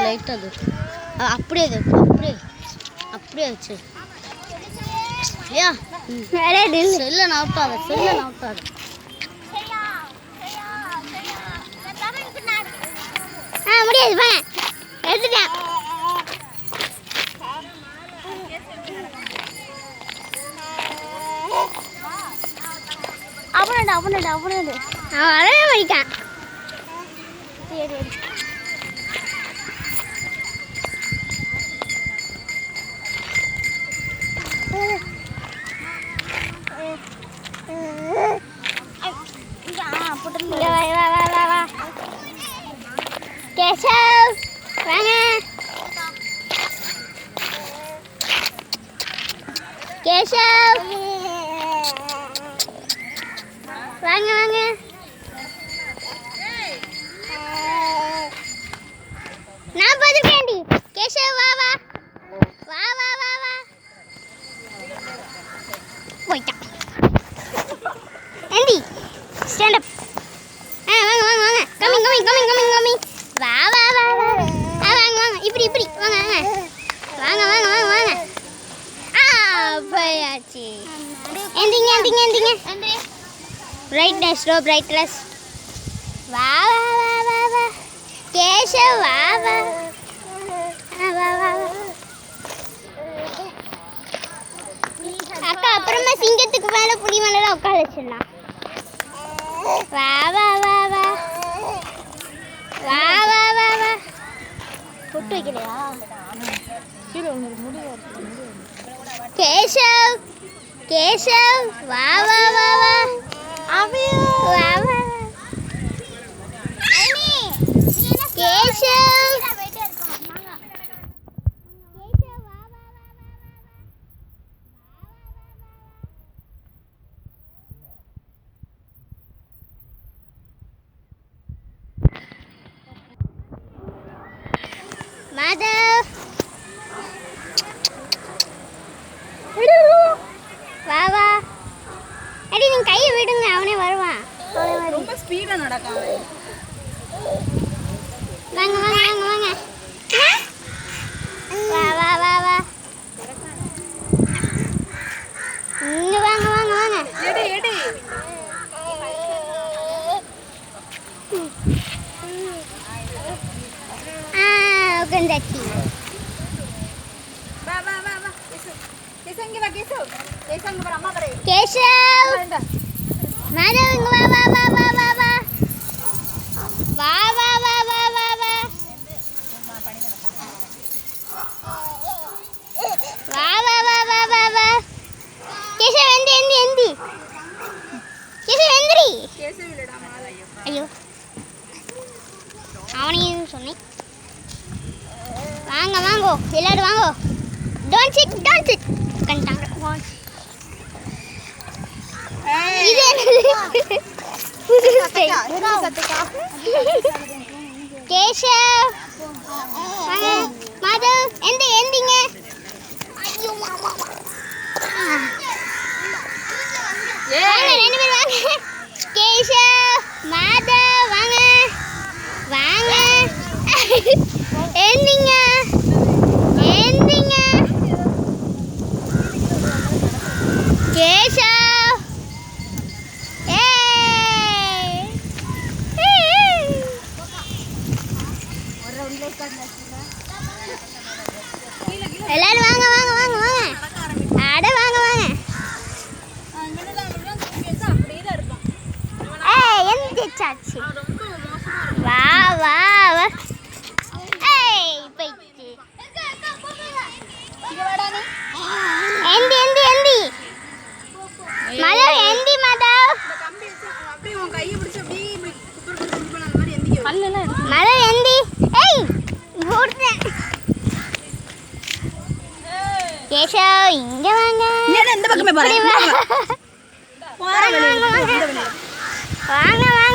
லைட்டாக அது அப்படியே அப்படியே வச்சு ஐயா செல்ல நவுட்டாத முடியாது வாங்க எடுத்துட்டேன். அவனோட அவன் வரவே மாட்டான். சரி வா கேசவ் வாங்க. கேசவ் வாங்க வாங்க. நான் பார்த்துருக்கேன்டி. கேசவ் வா வா வா வா வா வா போயிட்டான். ஏண்டி ஸ்டாண்ட் அப். வாங்க வாங்க வாங்க கமிங் வா வா வா வா வாங்க வாங்க இப்படி வாங்க வாங்க வாங்க வாங்க வாங்க போயாச்சு. எந்திங்க பிரைட்னஸ் வா வா வா வா வா கேசவ் வா வா வா வா அக்கா அப்புறமா சிங்கத்துக்கு மேலே புலி மேலே உட்கார வச்சிடலாம். வா வா வா வா வா வா வா வா பொட்டு வைக்கலையா? கேசவ் வா வா வா வா வா வா கேசவ் மாதவ் வா வா. அடி நீங்க கையை விடுங்க, அவனே வருவான். ரொம்ப ஸ்பீடா நடக்காம. வாங்க வாங்க வாங்க வாங்க வா வா வா வா இங்க வாங்க வாங்க வாங்க. எடு உட்காந்தாச்சு. வா வா வா வா கேசவ் இங்க வா. கேசவ் இங்க வா. அம்மா பாரு. கேசவ் மாதவ் இங்க வா வா வா வா வா வா வா வா வா வா வா வா வா வா வா வா வா வா கேசவ் எந்தி கேசவ் எந்திரி. கேசவ் இல்லடா மாதவ். ஐயோ அவனையும் சொன்னேன். வாங்க வாங்கோ எல்லாரும் வாங்கோ. டோன்ட் சிட் கண்டாங்க. இது என்னது? புது கேசவ் வாங்க. மாதவ் எந்திங்க. ஐயோ மாமா வாங்க 2 பேர் வாங்க. கேசவ் மாதவ் வாங்க வாங்க எந்திங்க. கேசவ் எல்லாரும் வாங்க வாங்க வாங்க வாங்க. அட வாங்க வாங்க. எந்திரிச்சாச்சு. வா வா வா. போயிடுச்சு. எந்தி மாதவ் எந்தி மாதவ். மாதவ் எந்தி. கேசவ் இங்க வாங்க. இந்த பக்கமே பாரு. வாங்க வாங்க